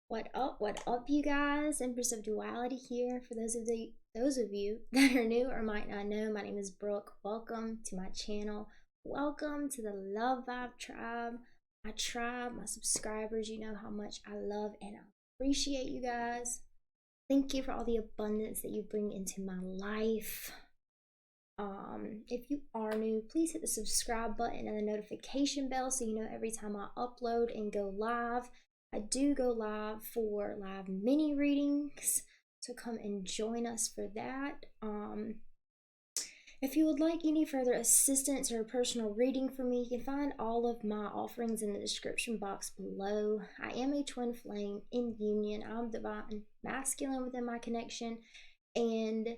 What up, you guys? Empress of Duality here. For those of you that are new or might not know, my name is Brooke. Welcome to my channel. Welcome to the Love Vibe Tribe, my subscribers. You know how much I love and appreciate you guys. Thank you for all the abundance that you bring into my life. If you are new, please hit the subscribe button and the notification bell so you know every time I upload and go live. I do go live for live mini readings, so come and join us for that. If you would like any further assistance or a personal reading from me, you can find all of my offerings in the description box below. I am a twin flame in union. I'm divine masculine within my connection, and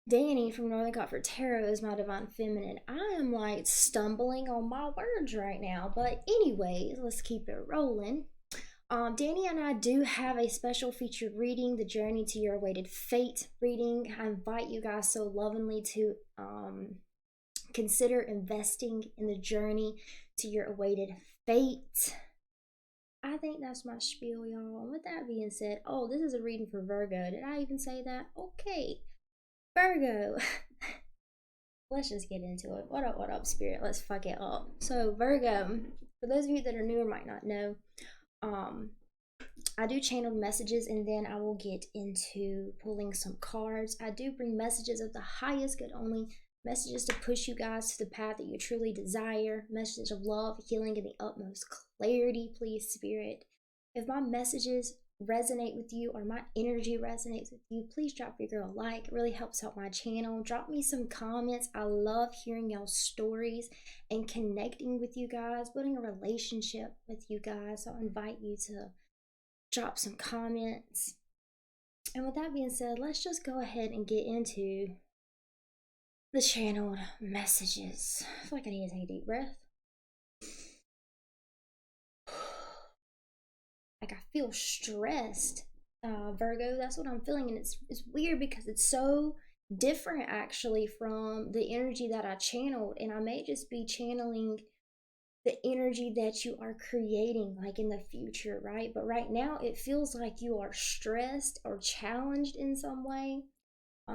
Danny from Northern Comfort Tarot is my divine feminine. I am like stumbling on my words right now, but anyways, let's keep it rolling. Danny and I do have a special featured reading, the Journey to Your Awaited Fate reading. I invite you guys so lovingly to consider investing in the journey to your awaited fate. I think that's my spiel, y'all. And with that being said, oh, this is a reading for Virgo. Did I even say that? Okay. Virgo. Let's just get into it. What up, Spirit? Let's fuck it up. So, Virgo, for those of you that are new or might not know, I do channel messages and then I will get into pulling some cards. I do bring messages of the highest good, only messages to push you guys to the path that you truly desire, messages of love, healing, and the utmost clarity, please, Spirit. If my messages resonate with you or my energy resonates with you, please drop your girl a like. It really helps out my channel. Drop me some comments. I love hearing y'all's stories and connecting with you guys, building a relationship with you guys. So I invite you to drop some comments. And with that being said, let's just go ahead and get into the channeled messages. I feel like I need to take a deep breath. Like, I feel stressed, Virgo. That's what I'm feeling, and it's weird because it's so different actually from the energy that I channeled, and I may just be channeling the energy that you are creating like in the future, right? But right now it feels like you are stressed or challenged in some way.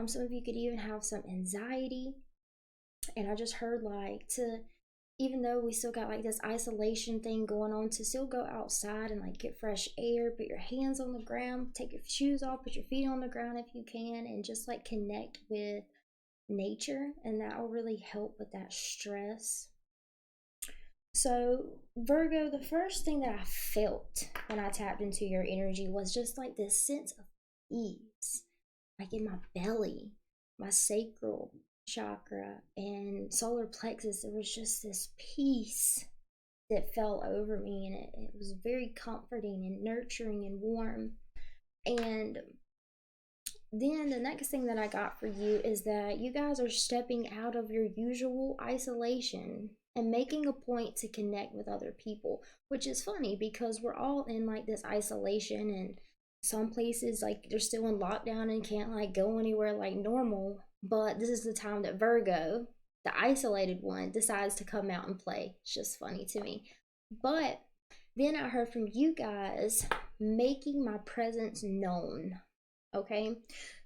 Some of you could even have some anxiety, and I just heard like to, even though we still got like this isolation thing going on, to still go outside and like get fresh air, put your hands on the ground, take your shoes off, put your feet on the ground if you can, and just like connect with nature, and that will really help with that stress. So Virgo, the first thing that I felt when I tapped into your energy was just like this sense of ease, like in my belly, my sacral chakra and solar plexus. There was just this peace that fell over me, and it was very comforting and nurturing and warm. And then the next thing that I got for you is that you guys are stepping out of your usual isolation and making a point to connect with other people, which is funny because we're all in like this isolation, and some places like they're still in lockdown and can't like go anywhere like normal. But this is the time that Virgo, the isolated one, decides to come out and play. It's just funny to me. But then I heard from you guys making my presence known. Okay,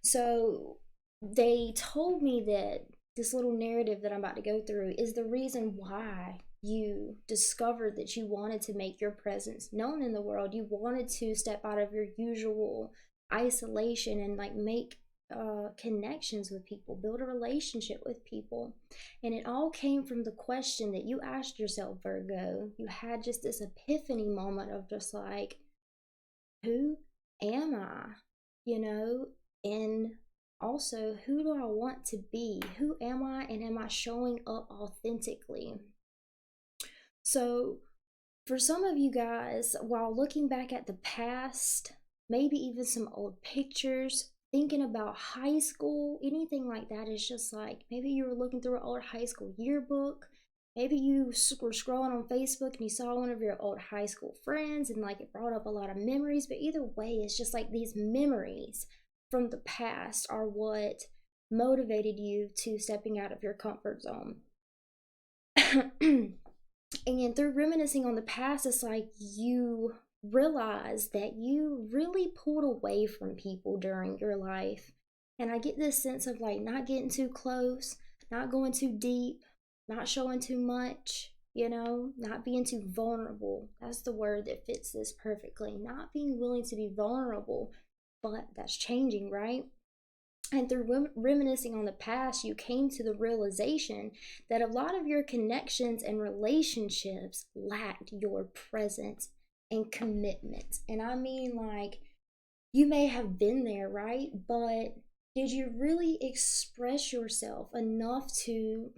so they told me that this little narrative that I'm about to go through is the reason why you discovered that you wanted to make your presence known in the world. You wanted to step out of your usual isolation and like make connections with people, build a relationship with people. And it all came from the question that you asked yourself, Virgo. You had just this epiphany moment of just like, who am I? You know, and also, who do I want to be? Who am I, and am I showing up authentically? So for some of you guys, while looking back at the past, maybe even some old pictures, thinking about high school, anything like that, is just like, maybe you were looking through an old high school yearbook. Maybe you were scrolling on Facebook and you saw one of your old high school friends and like it brought up a lot of memories. But either way, it's just like these memories from the past are what motivated you to stepping out of your comfort zone. And through reminiscing on the past, it's like you realize that you really pulled away from people during your life. And I get this sense of like not getting too close, not going too deep, not showing too much, not being too vulnerable. That's the word that fits this perfectly. Not being willing to be vulnerable, but that's changing, right? And through reminiscing on the past, you came to the realization that a lot of your connections and relationships lacked your presence and commitment. And I mean, like, you may have been there, right? But did you really express yourself enough to?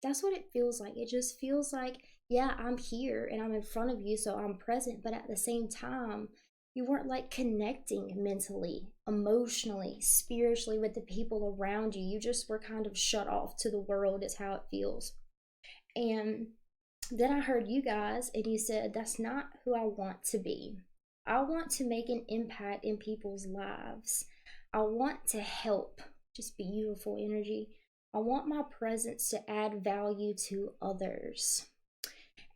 That's what it feels like. It just feels like, yeah, I'm here and I'm in front of you, so I'm present. But at the same time, you weren't like connecting mentally, emotionally, spiritually with the people around you. You just were kind of shut off to the world, is how it feels. And then I heard you guys, and you said, that's not who I want to be. I want to make an impact in people's lives. I want to help. Just beautiful energy. I want my presence to add value to others.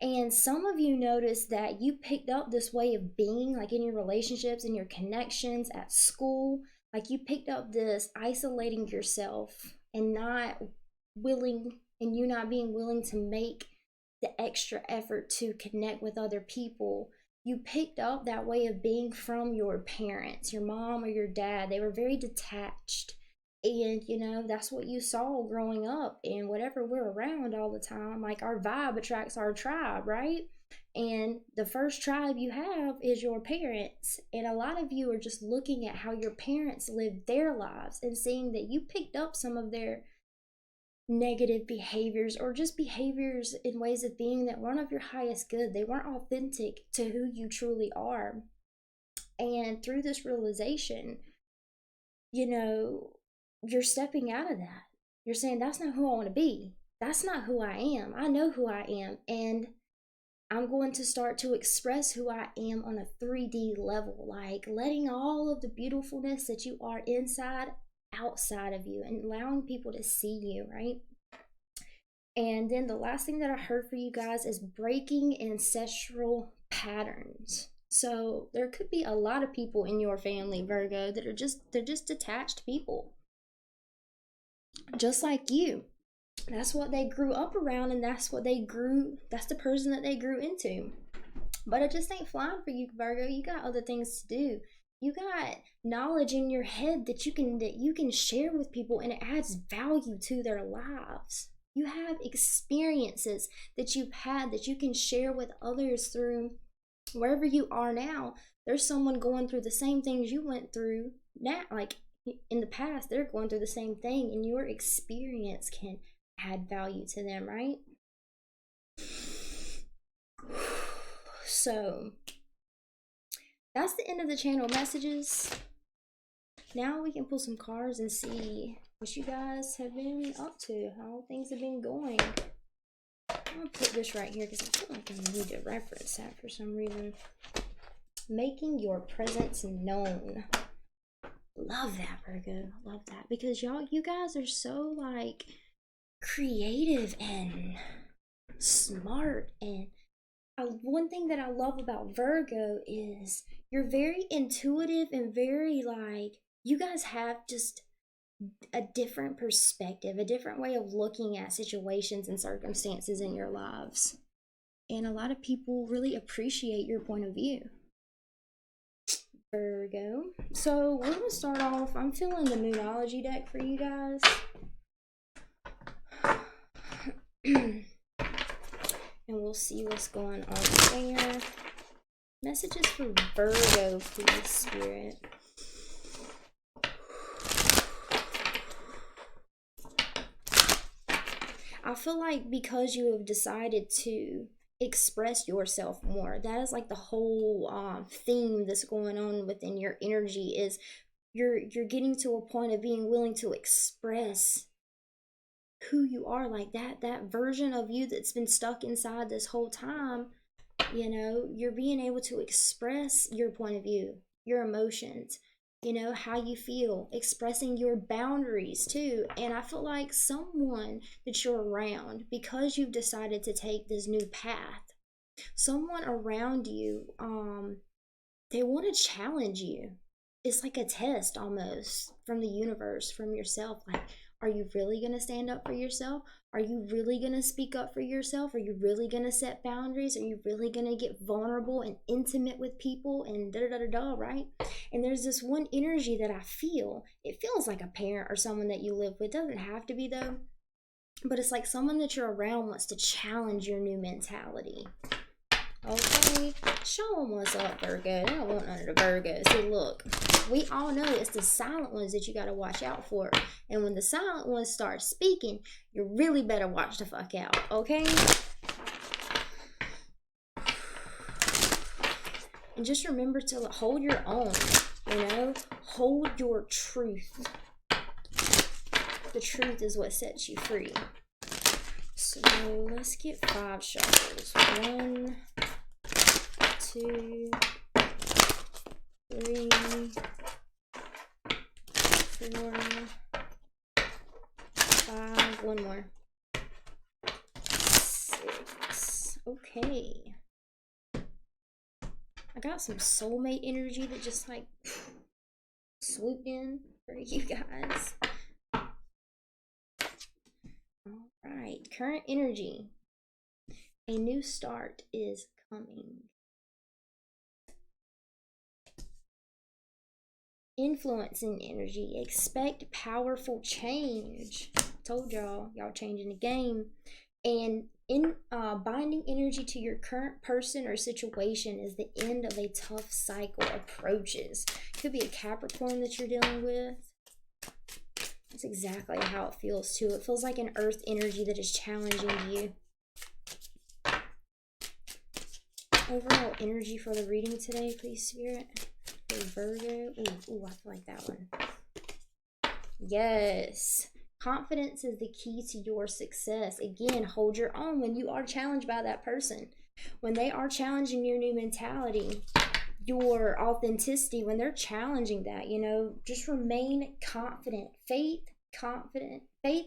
And some of you noticed that you picked up this way of being, like in your relationships and your connections at school. Like you picked up this isolating yourself and not willing, and you not being willing to make the extra effort to connect with other people. You picked up that way of being from your parents, your mom or your dad. They were very detached. And that's what you saw growing up, and whatever we're around all the time, like our vibe attracts our tribe, right? And the first tribe you have is your parents. And a lot of you are just looking at how your parents lived their lives and seeing that you picked up some of their negative behaviors, or just behaviors in ways of being that weren't of your highest good. They weren't authentic to who you truly are. And through this realization, you're stepping out of that. You're saying, that's not who I want to be. That's not who I am. I know who I am. And I'm going to start to express who I am on a 3D level, like letting all of the beautifulness that you are inside outside of you and allowing people to see you, right? And then the last thing that I heard for you guys is breaking ancestral patterns. So there could be a lot of people in your family, Virgo, that they're just detached people. Just like you. That's what they grew up around, and that's the person that they grew into. But it just ain't flying for you, Virgo. You got other things to do. You got knowledge in your head that you can share with people, and it adds value to their lives. You have experiences that you've had that you can share with others through wherever you are now. There's someone going through the same things you went through now, like in the past. They're going through the same thing, and your experience can add value to them, right? So that's the end of the channel messages. Now we can pull some cards and see what you guys have been up to, how things have been going. I'm gonna put this right here because I feel like I need to reference that for some reason. Making your presence known. Love that, Virgo. Love that, because you guys are so like creative and smart. And one thing that I love about Virgo is you're very intuitive and very like, you guys have just a different perspective, a different way of looking at situations and circumstances in your lives. And a lot of people really appreciate your point of view, Virgo. So we're going to start off. I'm feeling the Moonology deck for you guys. And we'll see what's going on there. Messages for Virgo, please, Spirit. I feel like because you have decided to express yourself more, that is like the whole theme that's going on within your energy, is you're getting to a point of being willing to express who you are, like that version of you that's been stuck inside this whole time. You're being able to express your point of view, your emotions, how you feel, expressing your boundaries too. And I feel like someone that you're around, because you've decided to take this new path, Someone around you, they want to challenge you. It's like a test almost from the universe, from yourself. Like, are you really going to stand up for yourself? Are you really going to speak up for yourself? Are you really going to set boundaries? Are you really going to get vulnerable and intimate with people and da da da da, right? And there's this one energy that I feel. It feels like a parent or someone that you live with. It doesn't have to be though. But it's like someone that you're around wants to challenge your new mentality. Okay, show them what's up, Virgo. They don't want none of the Virgos. See, look, we all know it's the silent ones that you got to watch out for. And when the silent ones start speaking, you really better watch the fuck out, okay? And just remember to hold your own, you know? Hold your truth. The truth is what sets you free. So let's get 5 shuffles. 1, 2, 3, 4, 5. One more. 6. Okay. I got some soulmate energy that just like swooped in for you guys. Alright, current energy. A new start is coming. Influencing energy. Expect powerful change. Told y'all changing the game. And in binding energy to your current person or situation as the end of a tough cycle approaches. Could be a Capricorn that you're dealing with. That's exactly how it feels too. It feels like an earth energy that is challenging you. Overall energy for the reading today, please, Spirit. For Virgo. Ooh, I feel like that one. Yes. Confidence is the key to your success. Again, hold your own when you are challenged by that person. When they are challenging your new mentality, your authenticity, when they're challenging that, you know, just remain confident. Faith,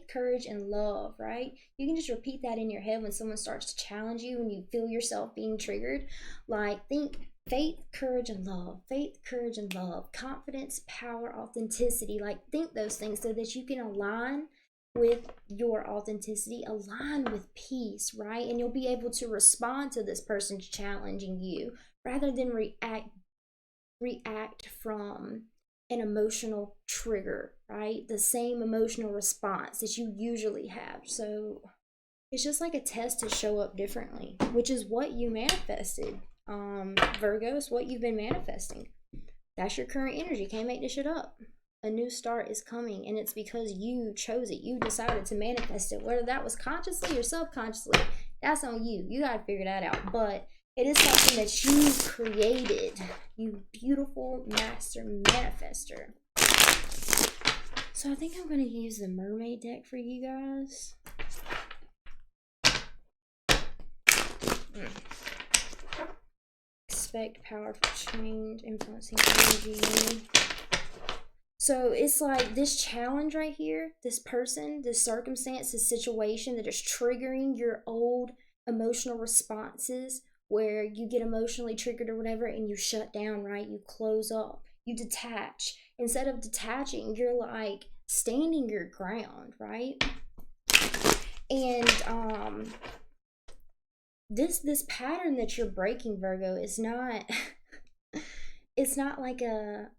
courage, and love, right? You can just repeat that in your head when someone starts to challenge you and you feel yourself being triggered. Like, think faith, courage, and love. Faith, courage, and love. Confidence, power, authenticity. Like, think those things so that you can align with your authenticity, align with peace, right? And you'll be able to respond to this person challenging you rather than react from an emotional trigger, right? The same emotional response that you usually have. So it's just like a test to show up differently, which is what you manifested. Virgo, is what you've been manifesting. That's your current energy. Can't make this shit up. A new start is coming, and it's because you chose it. You decided to manifest it. Whether that was consciously or subconsciously, that's on you. You gotta figure that out. But it is something that you created. You beautiful master manifester. So I think I'm going to use the mermaid deck for you guys. Expect powerful change, influencing energy. So it's like this challenge right here, this person, this circumstance, this situation that is triggering your old emotional responses where you get emotionally triggered or whatever and you shut down, right? You close up, you detach. Instead of detaching, you're like standing your ground, right? And this pattern that you're breaking, Virgo, is not it's not like there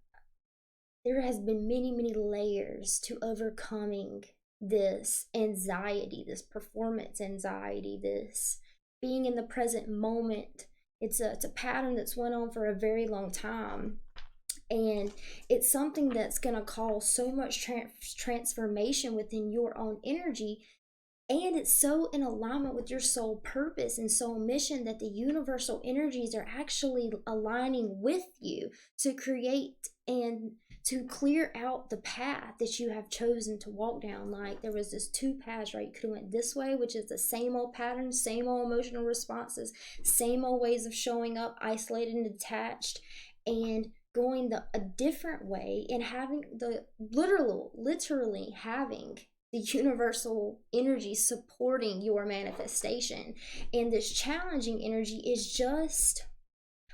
has been many layers to overcoming this anxiety, this performance anxiety, this being in the present moment. It's a pattern that's went on for a very long time, and it's something that's going to cause so much transformation within your own energy, and it's so in alignment with your soul purpose and soul mission that the universal energies are actually aligning with you to create and to clear out the path that you have chosen to walk down. Like, there was this 2 paths, right? You could have went this way, which is the same old patterns, same old emotional responses, same old ways of showing up, isolated and detached, and going a different way and having the literally having the universal energy supporting your manifestation. And this challenging energy is just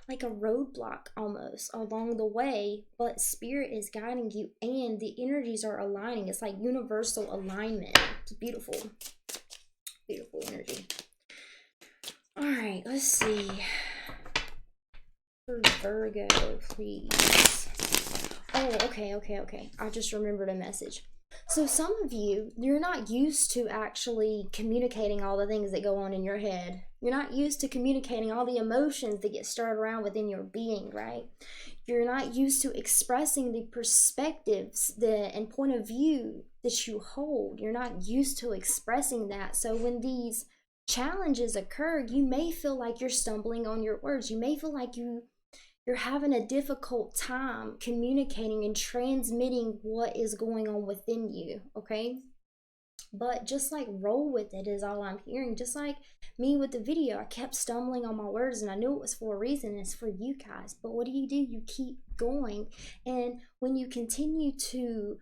like a roadblock almost along the way, but spirit is guiding you and the energies are aligning. It's like universal alignment. It's beautiful. Beautiful energy. All right, let's see. For Virgo, please. Oh, okay. I just remembered a message. So some of you, you're not used to actually communicating all the things that go on in your head. You're not used to communicating all the emotions that get stirred around within your being, right? You're not used to expressing the perspectives and point of view that you hold. You're not used to expressing that. So when these challenges occur, you may feel like you're stumbling on your words. You may feel like you're having a difficult time communicating and transmitting what is going on within you, okay? But just like roll with it is all I'm hearing. Just like me with the video, I kept stumbling on my words and I knew it was for a reason. It's for you guys. But what do? You keep going. And when you continue to,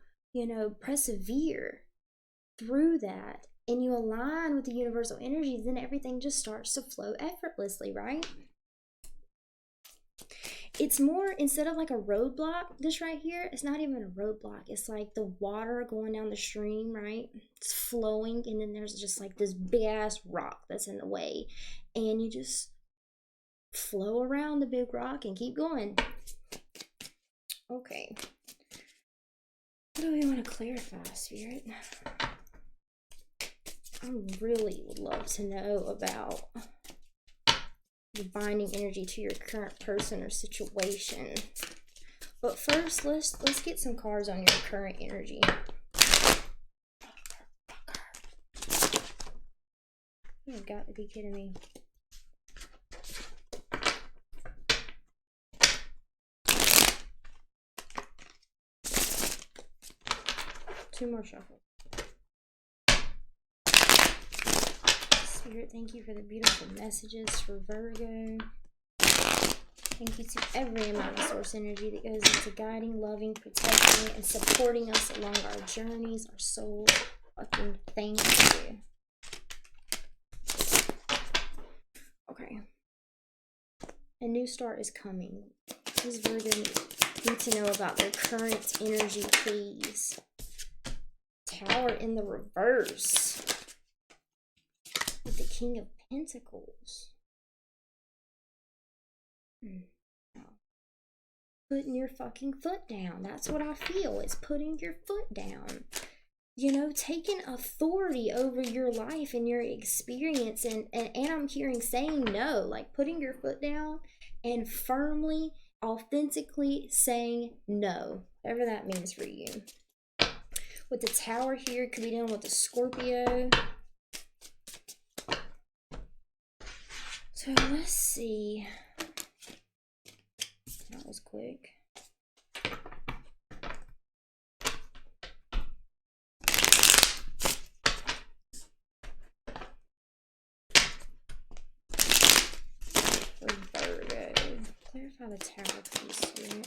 persevere through that and you align with the universal energies, then everything just starts to flow effortlessly, right? It's more, instead of like a roadblock, this right here, it's not even a roadblock. It's like the water going down the stream, right? It's flowing, and then there's just like this big ass rock that's in the way. And you just flow around the big rock and keep going. Okay. What do we want to clarify, Spirit? I really would love to know about the binding energy to your current person or situation. But first, let's get some cards on your current energy. You've got to be kidding me. Two more shuffles. Spirit, thank you for the beautiful messages for Virgo. Thank you to every amount of source energy that goes into guiding, loving, protecting, and supporting us along our journeys, our soul. Fucking thank you. Okay. A new start is coming. Does Virgo need to know about their current energy, please? Tower in the reverse. With the King of Pentacles. Putting your fucking foot down. That's what I feel. It's putting your foot down. Taking authority over your life and your experience. And I'm hearing saying no. Like putting your foot down and firmly, authentically saying no. Whatever that means for you. With the Tower here, could be dealing with the Scorpio. So let's see. That was quick. For Virgo, clarify the Tower piece here.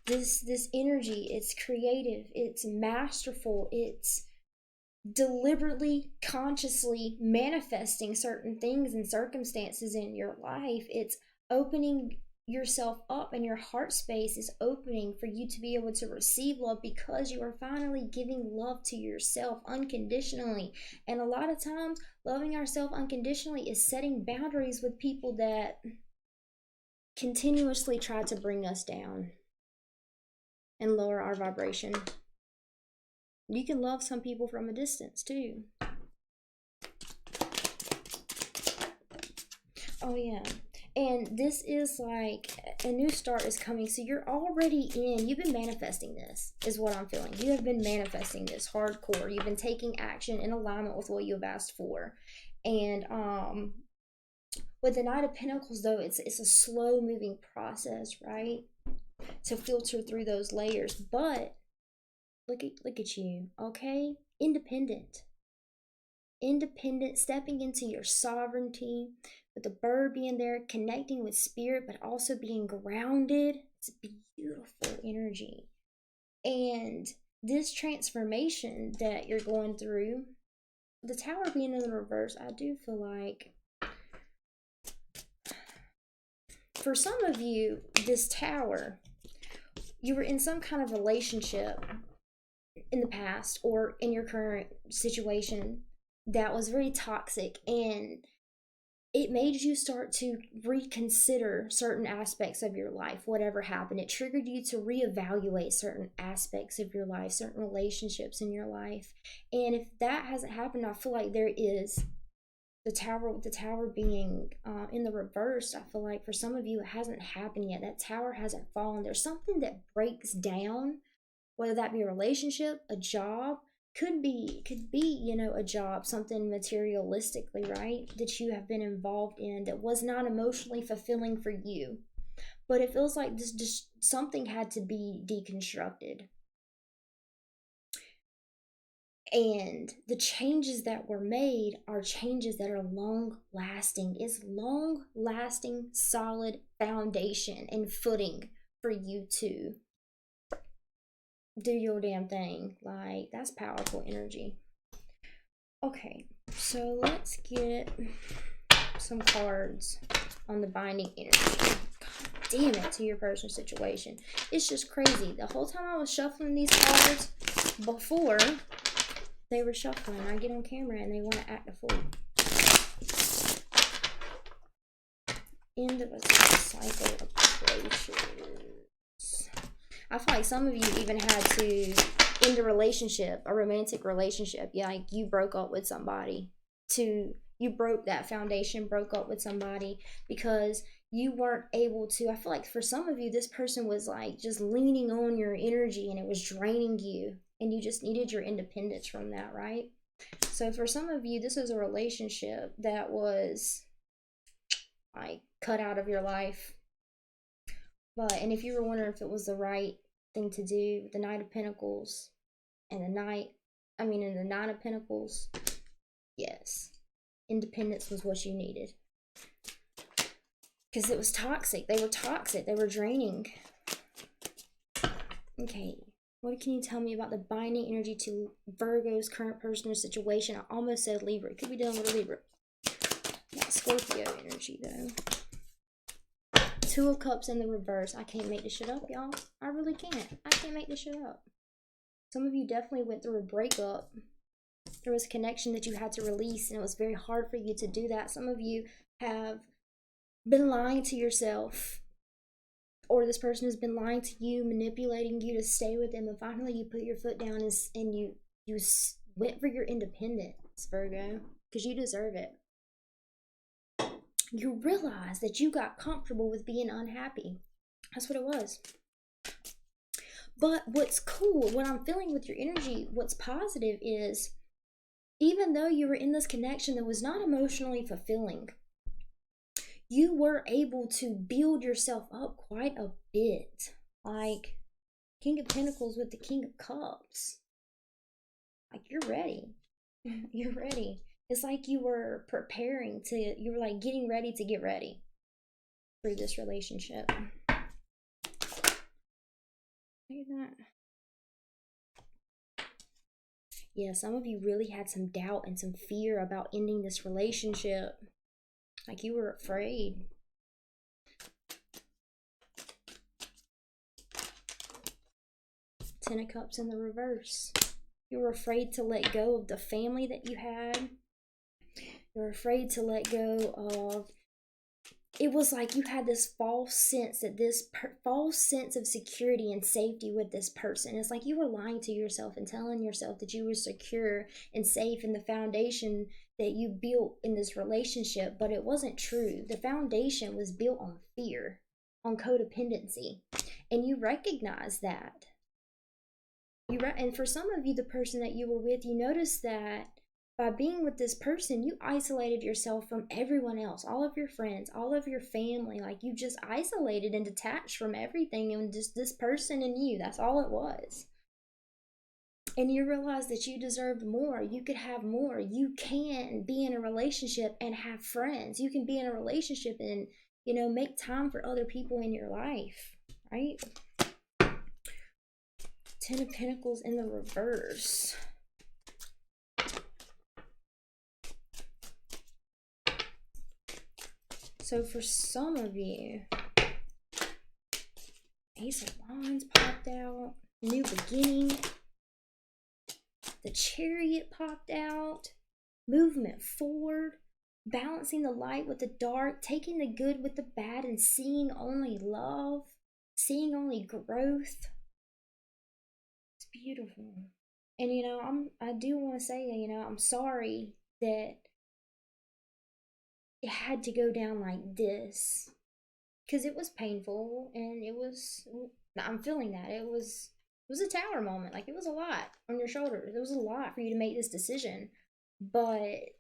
This energy, it's creative, it's masterful, it's deliberately, consciously manifesting certain things and circumstances in your life. It's opening yourself up, and your heart space is opening for you to be able to receive love because you are finally giving love to yourself unconditionally. And a lot of times, loving ourselves unconditionally is setting boundaries with people that continuously try to bring us down and lower our vibration. You can love some people from a distance too. Oh yeah. And this is like a new start is coming. So you're already you've been manifesting this, is what I'm feeling. You have been manifesting this hardcore. You've been taking action in alignment with what you have asked for. And with the Knight of Pentacles though, it's a slow moving process, right? To filter through those layers. But look at you, okay? Independent independent, stepping into your sovereignty, with the bird being there, connecting with spirit, but also being grounded. It's beautiful energy. And this transformation that you're going through, the tower being in the reverse, I do feel like for some of you, this tower, you were in some kind of relationship in the past or in your current situation that was very toxic, and it made you start to reconsider certain aspects of your life. Whatever happened, it triggered you to reevaluate certain aspects of your life, certain relationships in your life. And if that hasn't happened, I feel like there is the tower, with the tower being in the reverse. I feel like for some of you it hasn't happened yet. That tower hasn't fallen. There's something that breaks down, whether that be a relationship, a job, could be a job, something materialistically, right, that you have been involved in that was not emotionally fulfilling for you. But it feels like this just something had to be deconstructed. And the changes that were made are changes that are long lasting. It's long lasting, solid foundation and footing for you to do your damn thing. Like, that's powerful energy. Okay, so let's get some cards on the binding energy. God damn it, to your personal situation. It's just crazy. The whole time I was shuffling these cards before they were shuffling, I get on camera and they want to act a fool. End of a cycle approaches. I feel like some of you even had to end a relationship, a romantic relationship. Yeah, like you broke up with somebody. You broke that foundation, broke up with somebody because you weren't able to. I feel like for some of you, this person was like just leaning on your energy and it was draining you. And you just needed your independence from that, right? So for some of you, this is a relationship that was like cut out of your life. And if you were wondering if it was the right thing to do, the Knight of Pentacles and the Nine of Pentacles, yes, independence was what you needed. Because it was toxic. They were toxic. They were draining. Okay. What can you tell me about the binding energy to Virgo's current personal situation? I almost said Libra. It could be dealing with a Libra. Not Scorpio energy, though. Two of Cups in the reverse. I can't make this shit up, y'all. I really can't. I can't make this shit up. Some of you definitely went through a breakup. There was a connection that you had to release, and it was very hard for you to do that. Some of you have been lying to yourself, or this person has been lying to you, manipulating you to stay with them, and finally you put your foot down and you went for your independence, Virgo, because you deserve it. You realize that you got comfortable with being unhappy. That's what it was. But what's cool, what I'm feeling with your energy, what's positive is, even though you were in this connection that was not emotionally fulfilling, you were able to build yourself up quite a bit. Like King of Pentacles with the King of Cups. Like, you're ready. You're ready. It's like you were you were like getting ready to get ready for this relationship. Look at that. Yeah, some of you really had some doubt and some fear about ending this relationship. Like, you were afraid. Ten of Cups in the reverse. You were afraid to let go of the family that you had. You were afraid to let go of... It was like you had this false sense of security and safety with this person. It's like you were lying to yourself and telling yourself that you were secure and safe in the foundation that you built in this relationship, but it wasn't true. The foundation was built on fear, on codependency, and you recognize that. And for some of you, the person that you were with, you noticed that by being with this person, you isolated yourself from everyone else, all of your friends, all of your family. Like, you just isolated and detached from everything, and just this person and you. That's all it was. And you realize that you deserved more. You could have more. You can be in a relationship and have friends. You can be in a relationship and, make time for other people in your life, right? Ten of Pentacles in the reverse. So for some of you, Ace of Wands popped out. New beginning. The Chariot popped out. Movement forward. Balancing the light with the dark. Taking the good with the bad and seeing only love. Seeing only growth. It's beautiful. And I do want to say, I'm sorry that it had to go down like this. Because it was painful and I'm feeling that. It was a tower moment. Like, it was a lot on your shoulders. It was a lot for you to make this decision. But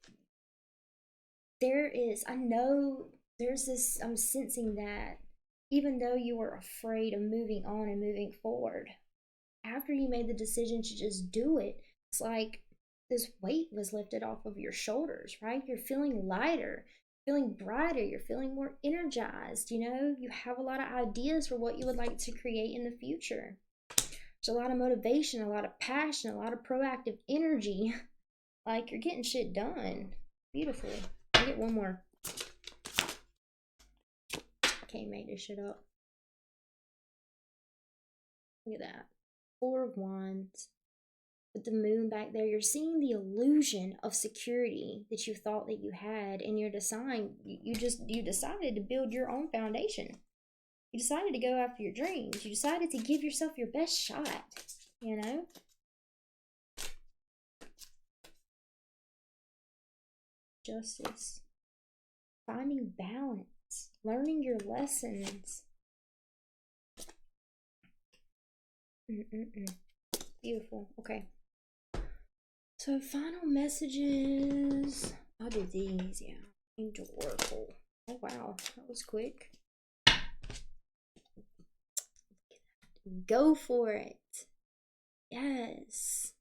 I know there's this, I'm sensing that even though you were afraid of moving on and moving forward, after you made the decision to just do it, it's like this weight was lifted off of your shoulders, right? You're feeling lighter, feeling brighter, you're feeling more energized, you have a lot of ideas for what you would like to create in the future. There's a lot of motivation, a lot of passion, a lot of proactive energy. Like, you're getting shit done. Beautiful. I'll get one more. Can't make this shit up. Look at that. Four of Wands. With the moon back there, you're seeing the illusion of security that you thought that you had, and you decided to build your own foundation. You decided to go after your dreams. You decided to give yourself your best shot, Justice. Finding balance. Learning your lessons. Beautiful. Okay. So final messages. I'll do these, yeah. Angel Oracle. Oh wow, that was quick. Go for it. Yes.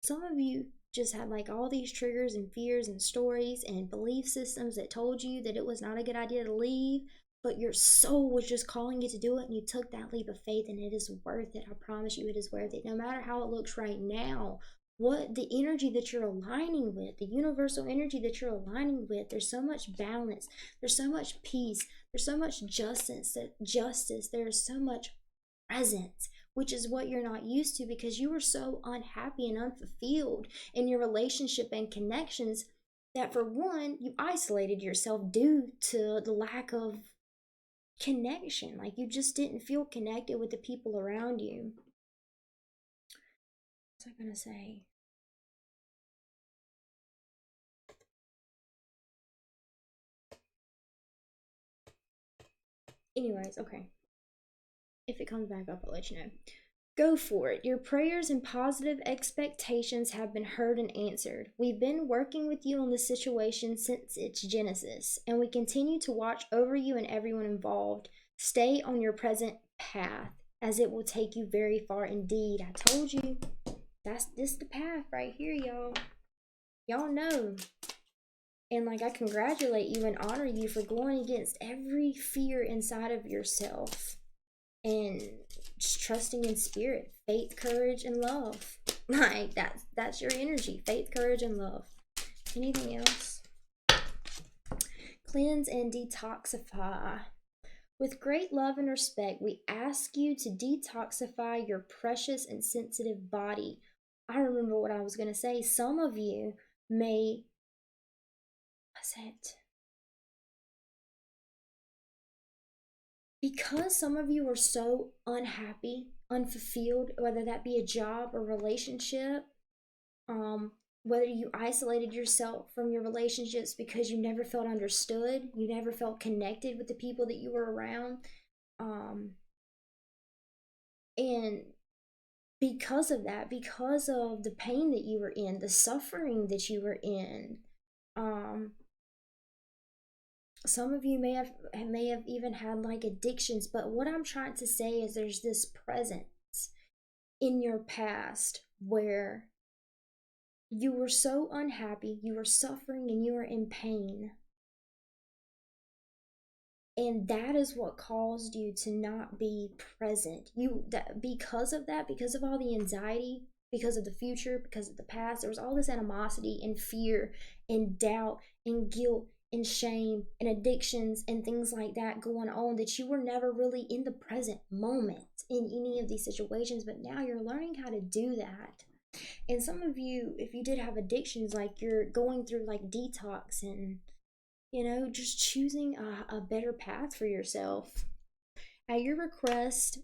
Some of you just had like all these triggers and fears and stories and belief systems that told you that it was not a good idea to leave, but your soul was just calling you to do it, and you took that leap of faith, and it is worth it. I promise you, it is worth it. No matter how it looks right now, what the energy that you're aligning with, the universal energy that you're aligning with, there's so much balance, there's so much peace, there's so much justice, there's so much presence, which is what you're not used to because you were so unhappy and unfulfilled in your relationship and connections that, for one, you isolated yourself due to the lack of connection. Like, you just didn't feel connected with the people around you. What's I gonna say? Anyways, okay. If it comes back up, I'll let you know. Go for it. Your prayers and positive expectations have been heard and answered. We've been working with you on the situation since its genesis, and we continue to watch over you and everyone involved. Stay on your present path, as it will take you very far indeed. I told you. This the path right here, y'all. Y'all know. And like, I congratulate you and honor you for going against every fear inside of yourself and just trusting in spirit, faith, courage, and love. Like, that's your energy, faith, courage, and love. Anything else? Cleanse and detoxify. With great love and respect, we ask you to detoxify your precious and sensitive body. I remember what I was going to say. Some of you may, because some of you are so unhappy, unfulfilled, whether that be a job or relationship, whether you isolated yourself from your relationships because you never felt understood, you never felt connected with the people that you were around, and because of that, because of the pain that you were in, the suffering that you were in, some of you may have even had like addictions. But what I'm trying to say is there's this presence in your past where you were so unhappy, you were suffering, and you were in pain. And that is what caused you to not be present. Because of that, because of all the anxiety, because of the future, because of the past, there was all this animosity and fear and doubt and guilt and shame and addictions and things like that going on, that you were never really in the present moment in any of these situations. But now you're learning how to do that. And some of you, if you did have addictions, like you're going through like detox and, just choosing a better path for yourself. At your request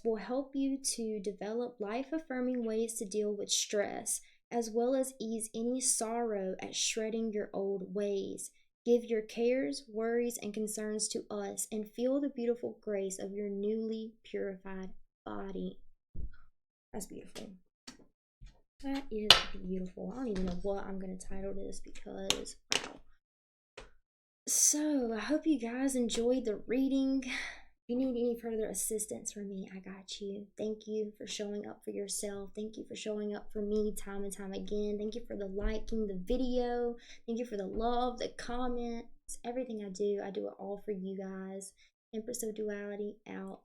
will help you to develop life affirming ways to deal with stress, as well as ease any sorrow at shredding your old ways. Give your cares, worries, and concerns to us and feel the beautiful grace of your newly purified body. That's beautiful. That is beautiful. I don't even know what I'm going to title this because, wow. So, I hope you guys enjoyed the reading. If you need any further assistance from me, I got you. Thank you for showing up for yourself. Thank you for showing up for me time and time again. Thank you for the liking the video. Thank you for the love, the comments, everything I do it all for you guys. Empress of Duality out.